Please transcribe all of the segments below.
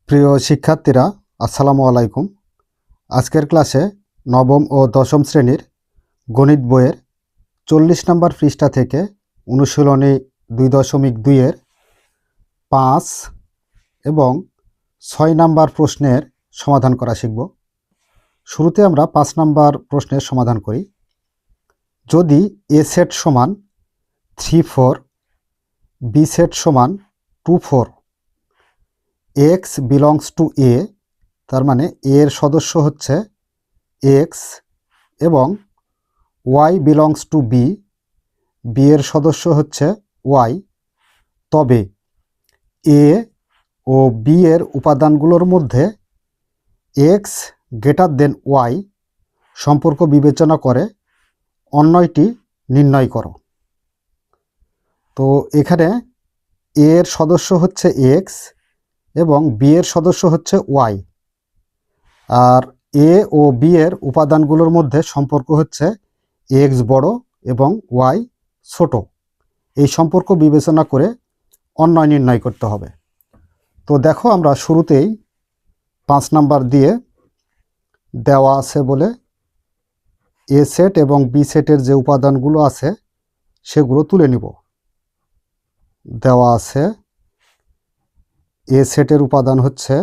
প্রিয় শিক্ষার্থীরা, আসসালামু আলাইকুম। আজকের ক্লাসে নবম ও দশম শ্রেণীর গণিত বইয়ের 40 নম্বর পৃষ্ঠা থেকে অনুশীলনী 2.2-এর 5 এবং 6 নম্বর প্রশ্নের সমাধান করা শিখব। শুরুতে আমরা 5 নম্বর প্রশ্নের সমাধান করি। যদি এ সেট সমান 3 4, বি সেট সমান 2 4, x belongs to a, তার মানে a এর সদস্য হচ্ছে x, এবং y belongs to b, b এর সদস্য হচ্ছে y, তবে a ও b এর উপাদানগুলোর মধ্যে x greater than y সম্পর্ক বিবেচনা করে অন্যটি নির্ণয় করো। তো এখানে a এর সদস্য হচ্ছে x এবং b এর সদস্য হচ্ছে y, R a O b এর উপাদানগুলোর মধ্যে সম্পর্ক হচ্ছে x বড় এবং y ছোট। এই সম্পর্ক বিবেচনা করে অন্যয় নির্ণয় করতে হবে। তো দেখো, আমরা শুরুতেই 5 নাম্বার দিয়ে দেওয়া আছে বলে এ সেট এবং বি সেটের যে উপাদানগুলো আছে সেগুলো তুলে নিব। দেওয়া আছে এ সেটের উপাদান হচ্ছে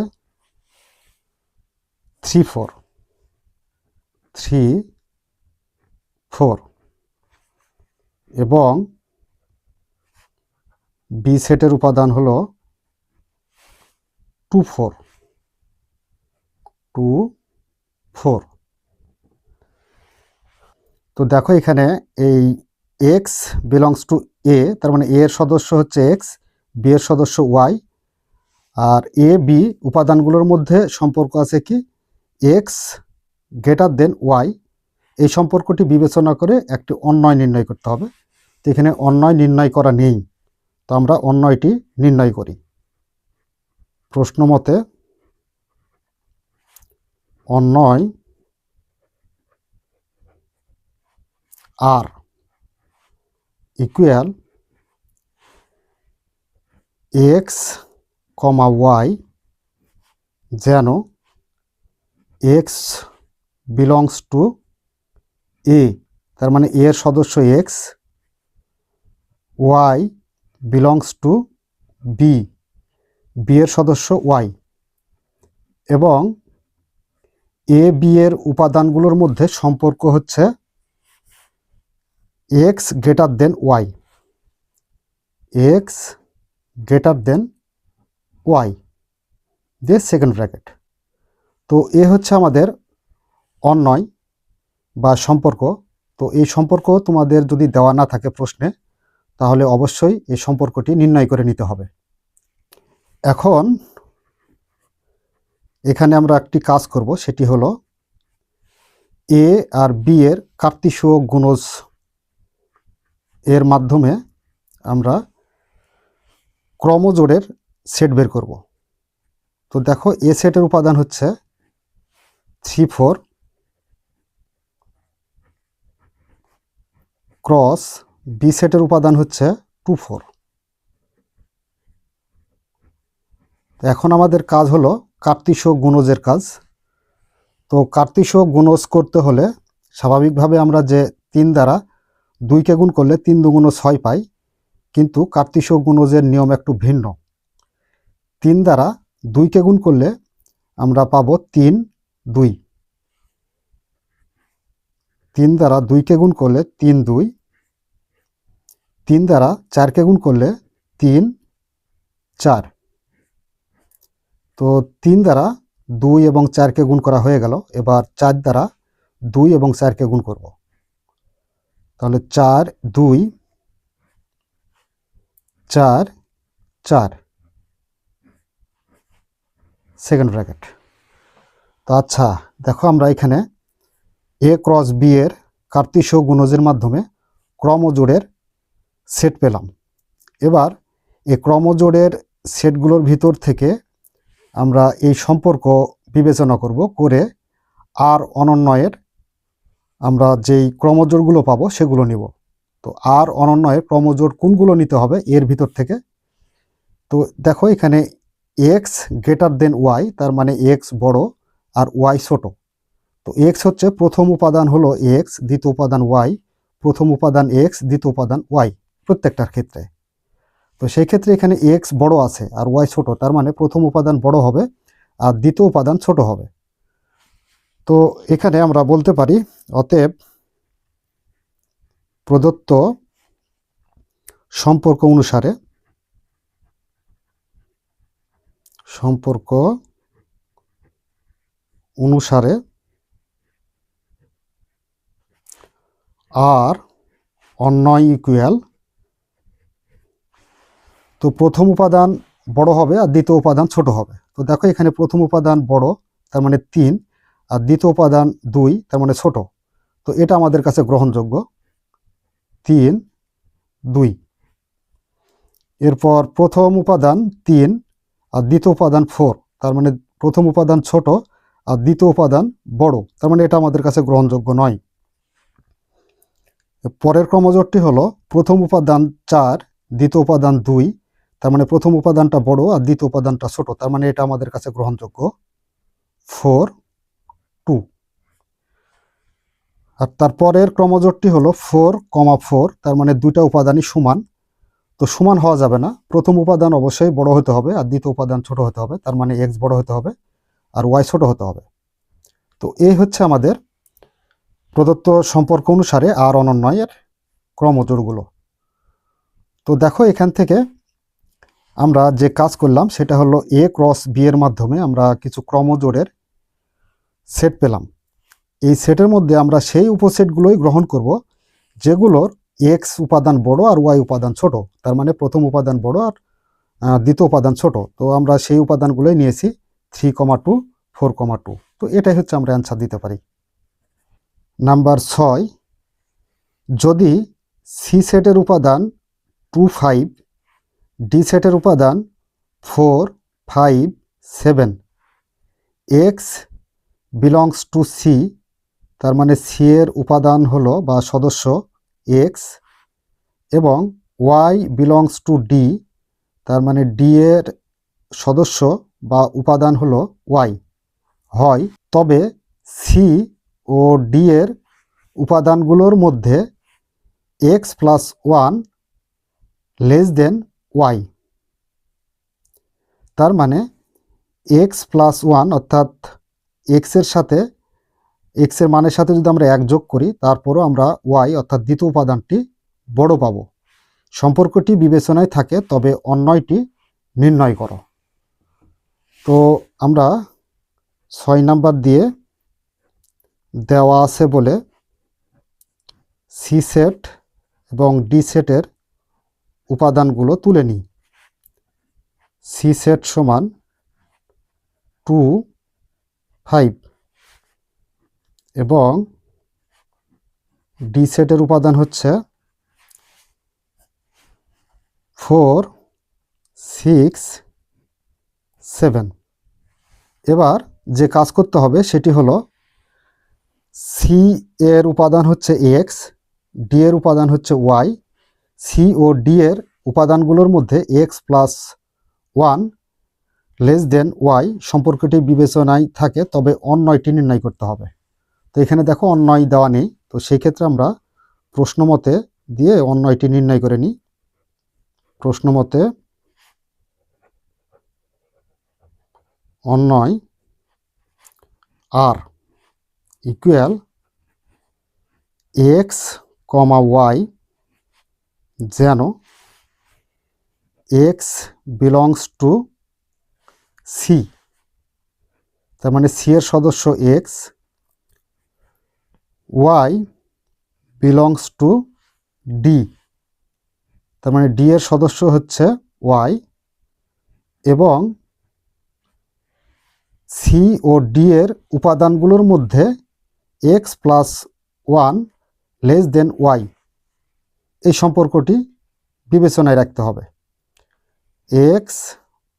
3 4 এবং বি সেটের উপাদান হলো 2 4। তো দেখো, এখানে এই x বিলংস টু a, তার মানে a এর সদস্য হচ্ছে x, b এর সদস্য y, আর a b উপাদানগুলোর মধ্যে সম্পর্ক আছে কি x গ্রেটার দেন y। এই সম্পর্কটি বিবেচনা করে একটি অন্যয় নির্ণয় করতে হবে। তো এখানে অন্যয় নির্ণয় করা নেই, তো আমরা অন্যয়টি নির্ণয় করি। প্রশ্ন মতে অন্যয় আর ইকুয়াল x, y, যেন x বিলংস টু a, তার মানে a এর সদস্য x, y belongs to b, b এর সদস্য y, এবং a b এর উপাদানগুলোর মধ্যে সম্পর্ক হচ্ছে x greater than y, x greater than y দিয়ে সেকেন্ড ব্র্যাকেট। তো এ হচ্ছে আমাদের অন্যয় বা সম্পর্ক। তো এই সম্পর্ক তোমাদের যদি দেওয়া না থাকে প্রশ্নে, তাহলে অবশ্যই এই সম্পর্কটি নির্ণয় করে নিতে হবে। এখন এখানে আমরা একটি কাজ করব, সেটি হলো এ আর বি এর কার্তিসীয় গুণজ এর মাধ্যমে আমরা ক্রমজোড়ের সেট বের করব। তো দেখো, এ সেটের উপাদান হচ্ছে 3 4 ক্রস বি সেটের উপাদান হচ্ছে 2 4। এখন আমাদের কাজ হলো কার্তিসীয় গুণজের কাজ। তো কার্তিসীয় গুণজ করতে হলে স্বাভাবিকভাবে আমরা যে 3 দ্বারা 2কে গুণ করলে 3 2 6 পাই, কিন্তু কার্তিসীয় গুণজের নিয়ম একটু ভিন্ন। 3 দ্বারা 2কে গুণ করলে আমরা পাবো 3 2, 3 দ্বারা 2কে গুণ করলে 3 2, 3 দ্বারা 4কে গুণ করলে 3 4। তো 3 দ্বারা 2 এবং 4কে গুণ করা হয়ে গেল। এবার 4 দ্বারা 2 এবং 4কে গুণ করব। তাহলে 4 2 4 4 সেকেন্ড ব্র্যাকেট। তো আচ্ছা, দেখো, আমরা এখানে এ ক্রস বি এর কার্তিসীয় গুণজের মাধ্যমে ক্রমজোড়ের সেট পেলাম। এবার এই ক্রমজোড়ের সেটগুলোর ভিতর থেকে আমরা এই সম্পর্ক বিবেচনা করব, করে আর অনন্যয়ের আমরা যেই ক্রমজোড়গুলো পাবো সেগুলো নিব। তো আর অনন্যয়ের ক্রমজোড় কোনগুলো নিতে হবে এর ভিতর থেকে। তো দেখো, এখানে এক্স গ্রেটার দেন ওয়াই, তার মানে এক্স বড় আর ওয়াই ছোট। তো এক্স হচ্ছে প্রথম উপাদান হলো এক্স, দ্বিতীয় উপাদান ওয়াই, প্রথম উপাদান এক্স, দ্বিতীয় উপাদান ওয়াই প্রত্যেকটার ক্ষেত্রে। তো সেই ক্ষেত্রে এখানে এক্স বড় আছে আর ওয়াই ছোট, তার মানে প্রথম উপাদান বড় হবে আর দ্বিতীয় উপাদান ছোট হবে। তো এখানে আমরা বলতে পারি অতএব প্রদত্ত সম্পর্ক অনুসারে আর অন্যয় ইকুয়াল, তো প্রথম উপাদান বড় হবে আর দ্বিতীয় উপাদান ছোট হবে। তো দেখো এখানে প্রথম উপাদান বড় তার মানে 3 আর দ্বিতীয় উপাদান 2 তার মানে ছোট। তো এটা আমাদের কাছে গ্রহণযোগ্য, 3 2। এরপর প্রথম উপাদান 3 আর দ্বিতীয় উপাদান 4, তার মানে প্রথম উপাদান ছোট আর দ্বিতীয় উপাদান বড়, তার মানে এটা আমাদের কাছে গ্রহণযোগ্য নয়। পরের ক্রমজোটটি হলো প্রথম উপাদান 4, দ্বিতীয় উপাদান 2, তার মানে প্রথম উপাদানটা বড় আর দ্বিতীয় উপাদানটা ছোট, তার মানে এটা আমাদের কাছে গ্রহণযোগ্য, 4 2। আর তারপরের ক্রমজোটটি হলো 4, 4, তার মানে দুইটা উপাদানই সমান। তো সমান হওয়া যাবে না, প্রথম উপাদান অবশ্যই বড় হতে হবে আর দ্বিতীয় উপাদান ছোট হতে হবে, তার মানে এক্স বড় হতে হবে আর ওয়াই ছোট হতে হবে। তো এই হচ্ছে আমাদের প্রদত্ত সম্পর্ক অনুসারে আর অনন্যয়ের ক্রমজোড়গুলো। তো দেখো এখান থেকে আমরা যে কাজ করলাম সেটা হলো এ ক্রস বি এর মাধ্যমে আমরা কিছু ক্রমজোড়ের সেট পেলাম। এই সেটের মধ্যে আমরা সেই উপসেটগুলোই গ্রহণ করব যেগুলোর এক্স উপাদান বড় আর ওয়াই উপাদান ছোট, তার মানে প্রথম উপাদান বড় আর দ্বিতীয় উপাদান ছোট। তো আমরা সেই উপাদানগুলোই নিয়েছি 3, 2, 4, 2। তো এটাই হচ্ছে আমরা অ্যান্সার দিতে পারি। নাম্বার 6, যদি সি সেটের উপাদান 2, 5, ডি সেটের উপাদান 4, 5, 7, এক্স বিলংস টু সি, তার মানে সি এর উপাদান হলো বা সদস্য এক্স, এবং ওয়াই বিলংস টু ডি, তার মানে ডি এর সদস্য বা উপাদান হলো ওয়াই হয়, তবে সি ও ডি এর উপাদানগুলোর মধ্যে x plus 1 less than y. তার মানে এক্স প্লাস 1 অর্থাৎ এক্সের মানের সাথে যদি আমরা 1 যোগ করি তারপরও আমরা ওয়াই অর্থাৎ দ্বিতীয় উপাদানটি বড় পাবো। সম্পর্কটি বিবেচনায় থাকে, তবে অন্যয়টি নির্ণয় করো। তো আমরা 6 নাম্বার দিয়ে দেওয়া আছে বলে সি সেট এবং ডি সেটের উপাদানগুলো তুলে নিই। সি সেট সমান 2, 5 এবং ডি সেটের উপাদান হচ্ছে 4, 6, 7। এবার যে কাজ করতে হবে সেটি হলো সি এর উপাদান হচ্ছে এক্স, ডি এর উপাদান হচ্ছে ওয়াই, সি ও ডি এর উপাদানগুলোর মধ্যে x plus 1 less than y সম্পর্কটি বিবেচনায় থাকে, তবে অন্যয়টি নির্ণয় করতে হবে। তো এখানে দেখো অন্যয় দেওয়া নেই, তো সেই ক্ষেত্রে আমরা প্রশ্নমতে দিয়ে অন্যয়টি নির্ণয় করে নিই। প্রশ্নমতে অন্যয় আর ইকুয়াল এক্স, ওয়াই যেন এক্স বিলংস টু সি, তার মানে সি এর সদস্য x, y belongs to D, তার মানে ডি এর সদস্য হচ্ছে ওয়াই, এবং সি ও ডি এর উপাদানগুলোর মধ্যে x plus 1 less than y এই সম্পর্কটি বিবেচনায় রাখতে হবে। X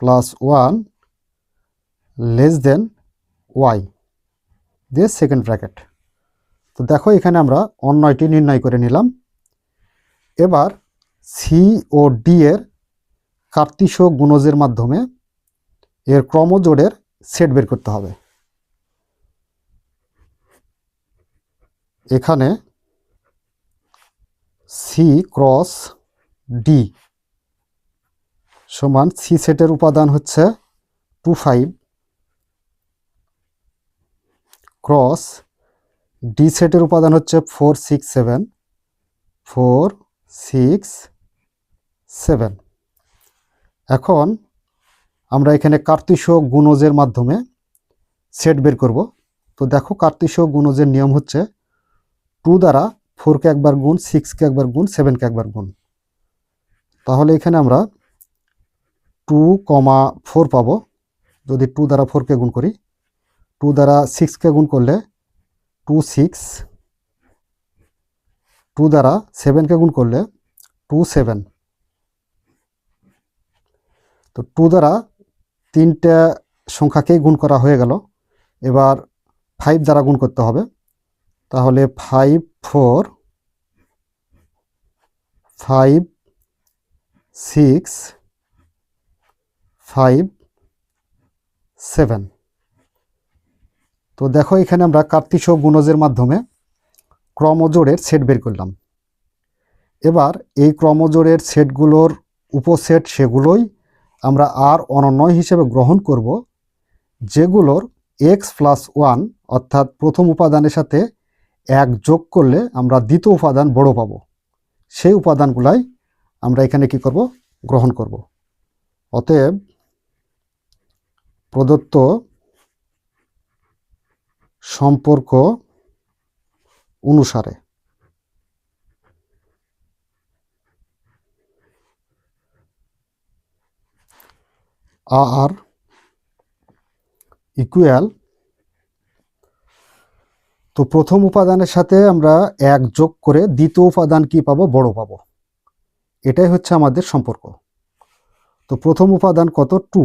plus 1 less than y দিয়ে সেকেন্ড ব্র্যাকেট। তো দেখো এখানে আমরা অন্যয়টি নির্ণয় করে নিলাম। এবার সি ও ডি এর কার্তিস্য গুণজের মাধ্যমে এর ক্রমজোড়ের সেট বের করতে হবে। এখানে সি ক্রস ডি সমান সি সেটের উপাদান হচ্ছে 2 5 ক্রস ডি সেটের উপাদান হচ্ছে 4 6 7 4 6 7। এখন আমরা এখানে কার্তেশীয় গুণজের মাধ্যমে সেট বের করব। তো দেখো কার্তেশীয় গুণজের নিয়ম হচ্ছে 2 দ্বারা 4কে একবার গুণ, 6কে একবার গুণ, 7কে একবার গুণ। তাহলে এখানে আমরা 2,4 পাবো যদি 2 দ্বারা 4কে গুণ করি। 2 দ্বারা 6কে গুণ করলে 2 6, 2 দ্বারা 7কে গুণ করলে 2 7। তো 2 দ্বারা 3টে সংখ্যাকেই গুণ করা হয়ে গেল। এবার 5 দ্বারা গুণ করতে হবে। তাহলে 5 4 5 6 5 7। তো দেখো এখানে আমরা কার্তেশীয় গুণজের মাধ্যমে ক্রমজোড়ের সেট বের করলাম। এবার এই ক্রমজোড়ের সেটগুলোর উপসেট সেগুলোই আমরা আর অনন্যয় হিসেবে গ্রহণ করব, যেগুলোর x+1 অর্থাৎ প্রথম উপাদানের সাথে 1 যোগ করলে আমরা দ্বিতীয় উপাদান বড় পাবো। সেই উপাদানগুলাই আমরা এখানে কি করব? গ্রহণ করব। অতএব প্রদত্ত সম্পর্ক অনুসারে আর ইকুয়াল, তো প্রথম উপাদানের সাথে আমরা 1 যোগ করে দ্বিতীয় উপাদান কি পাবো? বড় পাবো। এটাই হচ্ছে আমাদের সম্পর্ক। তো প্রথম উপাদান কত? 2,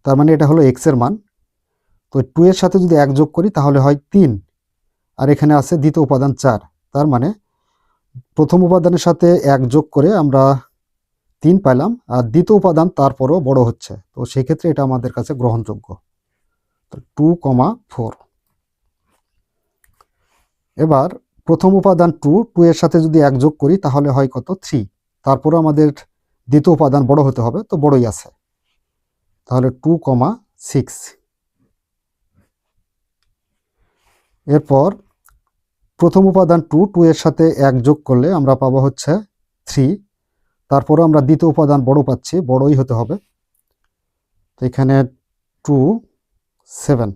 তার মানে এটা হলো x এর মান। তো 2 এর সাথে যদি 1 যোগ করি তাহলে হয় 3, আর এখানে আছে দ্বিতীয় উপাদান 4। তার মানে প্রথম উপাদানের সাথে 1 যোগ করে আমরা 3 পেলাম, আর দ্বিতীয় উপাদান তারপরও বড় হচ্ছে। তো সেই ক্ষেত্রে এটা আমাদের কাছে গ্রহণযোগ্য। তো 2,4। এবার প্রথম উপাদান 2 এর সাথে যদি 1 যোগ করি তাহলে হয় কত? 3। তারপরও আমাদের দ্বিতীয় উপাদান বড় হতে হবে, তো বড়ই আছে। তাহলে 2,6। এরপর প্রথম উপাদান 2 এর সাথে 1 যোগ করলে আমরা পাবো হচ্ছে 3। তারপরও আমরা দ্বিতীয় উপাদান বড় পাচ্ছি, বড়ই হতে হবে। তো এখানে 2 7।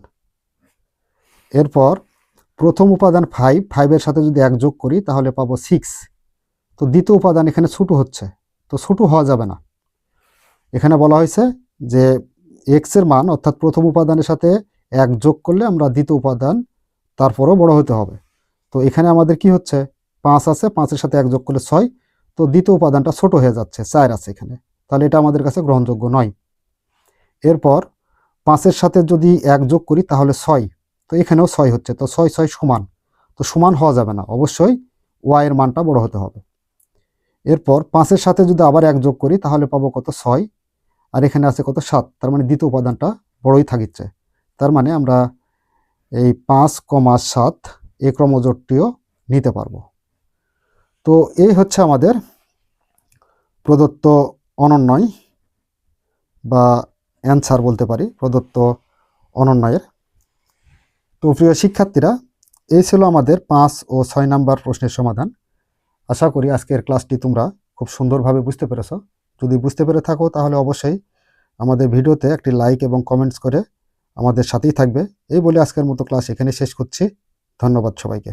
এরপর প্রথম উপাদান 5 এর সাথে যদি 1 যোগ করি তাহলে পাবো 6। তো দ্বিতীয় উপাদান এখানে ছোট হচ্ছে, তো ছোট হওয়া যাবে না। এখানে বলা হয়েছে যে x এর মান অর্থাৎ প্রথম উপাদানের সাথে 1 যোগ করলে আমরা দ্বিতীয় উপাদান তারপরও বড় হতে হবে। তো এখানে আমাদের কি হচ্ছে? 5 আছে, 5-এর সাথে 1 যোগ করলে 6। তো দ্বিতীয় উপাদানটা ছোট হয়ে যাচ্ছে, 4 আছে এখানে। তাহলে এটা আমাদের কাছে গ্রহণযোগ্য নয়। এরপর 5-এর সাথে যদি 1 যোগ করি তাহলে 6। তো এখানেও 6 হচ্ছে, তো 6 6 সমান। তো সমান হওয়া যাবে না, অবশ্যই y এর মানটা বড় হতে হবে। এরপর 5-এর সাথে যদি আবার 1 যোগ করি তাহলে পাবো কত? 6। আর এখানে আছে কত? 7। তার মানে দ্বিতীয় উপাদানটা বড়ই থাকিচ্ছে। তার মানে আমরা এই 5,7 এই ক্রমজোড়টিও নিতে পারবো। তো এই হচ্ছে আমাদের প্রদত্ত অনন্যয় বা অ্যান্সার বলতে পারি, প্রদত্ত অনন্যয়ের। তো প্রিয় শিক্ষার্থীরা, এই ছিল আমাদের 5 ও 6 নাম্বার প্রশ্নের সমাধান। আশা করি আজকের ক্লাসটি তোমরা খুব সুন্দরভাবে বুঝতে পেরেছ। যদি বুঝতে পেরে থাকো তাহলে অবশ্যই আমাদের ভিডিওতে একটি লাইক এবং কমেন্টস করে আমাদের সাথেই থাকবে। এই বলে আজকের মতো ক্লাস এখানে শেষ করছি। ধন্যবাদ সবাইকে।